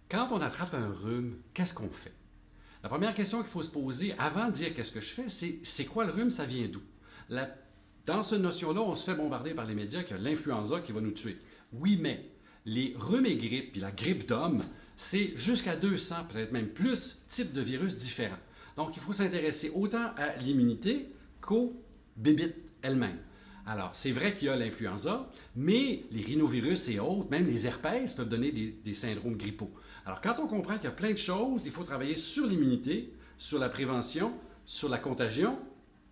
Quand on attrape un rhume, qu'est-ce qu'on fait? La première question qu'il faut se poser avant de dire qu'est-ce que je fais, c'est quoi le rhume, ça vient d'où? Dans cette notion-là, on se fait bombarder par les médias qu'il y a l'influenza qui va nous tuer. Oui, mais les rhumes et grippes, puis la grippe d'homme, c'est jusqu'à 200, peut-être même plus, types de virus différents. Donc, il faut s'intéresser autant à l'immunité qu'aux bébites elles-mêmes. Alors, c'est vrai qu'il y a l'influenza, mais les rhinovirus et autres, même les herpès, peuvent donner des syndromes grippaux. Alors, quand on comprend qu'il y a plein de choses, il faut travailler sur l'immunité, sur la prévention, sur la contagion,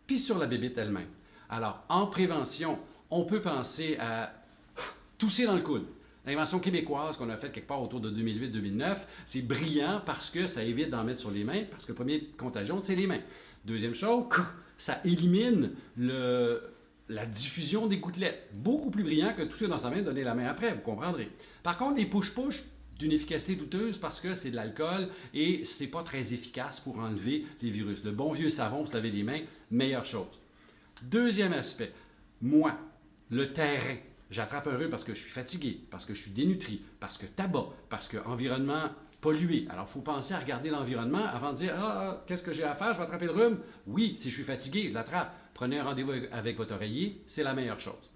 puis sur la bébite elle-même. Alors, en prévention, on peut penser à tousser dans le coude. L'invention québécoise qu'on a faite quelque part autour de 2008-2009, c'est brillant parce que ça évite d'en mettre sur les mains, parce que le premier contagion, c'est les mains. Deuxième chose, ça élimine la diffusion des gouttelettes. Beaucoup plus brillant que tousser dans sa main, donner la main après, vous comprendrez. Par contre, les push-push, d'une efficacité douteuse parce que c'est de l'alcool et c'est pas très efficace pour enlever les virus. Le bon vieux savon, se laver les mains, meilleure chose. Deuxième aspect, moi, le terrain. J'attrape un rhume parce que je suis fatigué, parce que je suis dénutri, parce que tabac, parce que environnement pollué. Alors, il faut penser à regarder l'environnement avant de dire qu'est-ce que j'ai à faire, je vais attraper le rhume. Oui, si je suis fatigué, je l'attrape. Prenez un rendez-vous avec votre oreiller, c'est la meilleure chose.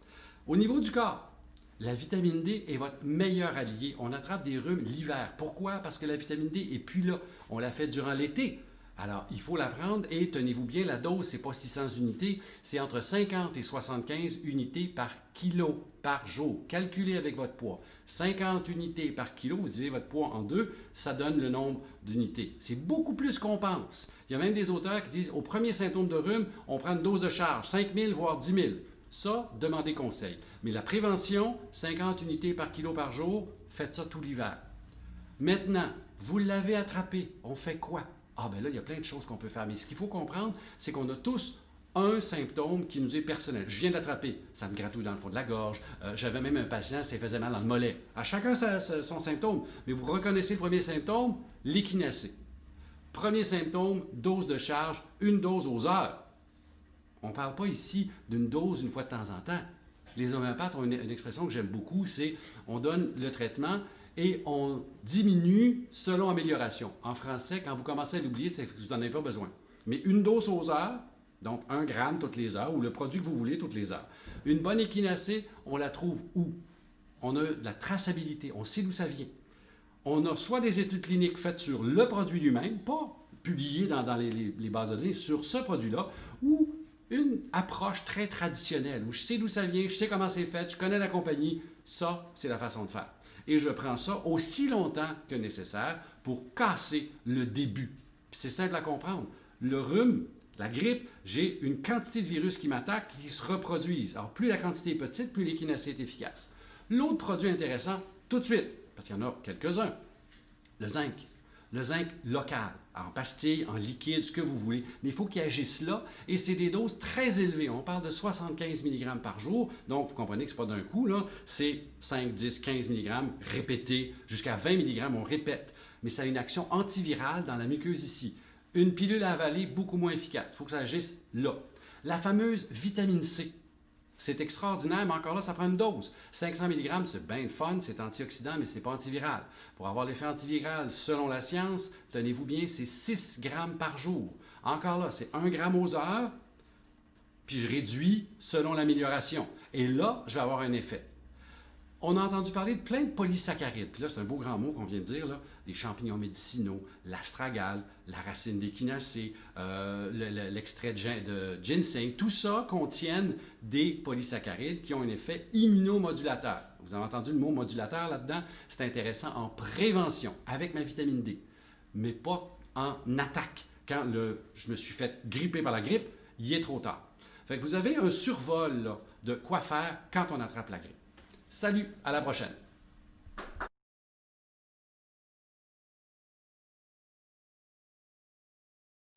Au niveau du corps, la vitamine D est votre meilleur allié. On attrape des rhumes l'hiver. Pourquoi? Parce que la vitamine D n'est plus là. On l'a fait durant l'été. Alors, il faut la prendre et tenez-vous bien, la dose, ce n'est pas 600 unités, c'est entre 50 et 75 unités par kilo par jour. Calculez avec votre poids. 50 unités par kilo, vous divisez votre poids en deux, ça donne le nombre d'unités. C'est beaucoup plus qu'on pense. Il y a même des auteurs qui disent, au premier symptôme de rhume, on prend une dose de charge, 5 000 voire 10 000. Ça, demandez conseil. Mais la prévention, 50 unités par kilo par jour, faites ça tout l'hiver. Maintenant, vous l'avez attrapé, on fait quoi? Ah ben là, il y a plein de choses qu'on peut faire. Mais ce qu'il faut comprendre, c'est qu'on a tous un symptôme qui nous est personnel. Je viens d'attraper, ça me gratouille dans le fond de la gorge. J'avais même un patient, ça faisait mal dans le mollet. À chacun son symptôme. Mais vous reconnaissez le premier symptôme, l'échinacée. Premier symptôme, dose de charge, une dose aux heures. On ne parle pas ici d'une dose une fois de temps en temps. Les homéopathes ont une expression que j'aime beaucoup, c'est on donne le traitement et on diminue selon amélioration. En français, quand vous commencez à l'oublier, c'est que vous n'en avez pas besoin. Mais une dose aux heures, donc 1 gramme toutes les heures, ou le produit que vous voulez toutes les heures. Une bonne échinacée, on la trouve où? On a de la traçabilité, on sait d'où ça vient. On a soit des études cliniques faites sur le produit lui-même, pas publiées dans les bases de données, sur ce produit-là, ou une approche très traditionnelle, où je sais d'où ça vient, je sais comment c'est fait, je connais la compagnie, ça, c'est la façon de faire. Et je prends ça aussi longtemps que nécessaire pour casser le début. Puis c'est simple à comprendre. Le rhume, la grippe, j'ai une quantité de virus qui m'attaquent qui se reproduisent. Alors, plus la quantité est petite, plus l'échinacée est efficace. L'autre produit intéressant, tout de suite, parce qu'il y en a quelques-uns, le zinc. Le zinc local, en pastille, en liquide, ce que vous voulez, mais il faut qu'il agisse là, et c'est des doses très élevées. On parle de 75 mg par jour, donc vous comprenez que ce n'est pas d'un coup, là, c'est 5, 10, 15 mg répétés, jusqu'à 20 mg, on répète. Mais ça a une action antivirale dans la muqueuse ici. Une pilule à avaler, beaucoup moins efficace. Il faut que ça agisse là. La fameuse vitamine C. C'est extraordinaire, mais encore là, ça prend une dose. 500 mg, c'est bien fun, c'est antioxydant, mais ce n'est pas antiviral. Pour avoir l'effet antiviral, selon la science, tenez-vous bien, c'est 6 grammes par jour. Encore là, c'est 1 gramme aux heures, puis je réduis selon l'amélioration. Et là, je vais avoir un effet. On a entendu parler de plein de polysaccharides. Puis là, c'est un beau grand mot qu'on vient de dire, là. Les champignons médicinaux, l'astragale, la racine d'échinacée, l'extrait de ginseng. Tout ça contiennent des polysaccharides qui ont un effet immunomodulateur. Vous avez entendu le mot modulateur là-dedans? C'est intéressant en prévention, avec ma vitamine D, mais pas en attaque. Quand je me suis fait gripper par la grippe, il est trop tard. Fait que vous avez un survol là, de quoi faire quand on attrape la grippe. Salut, à la prochaine!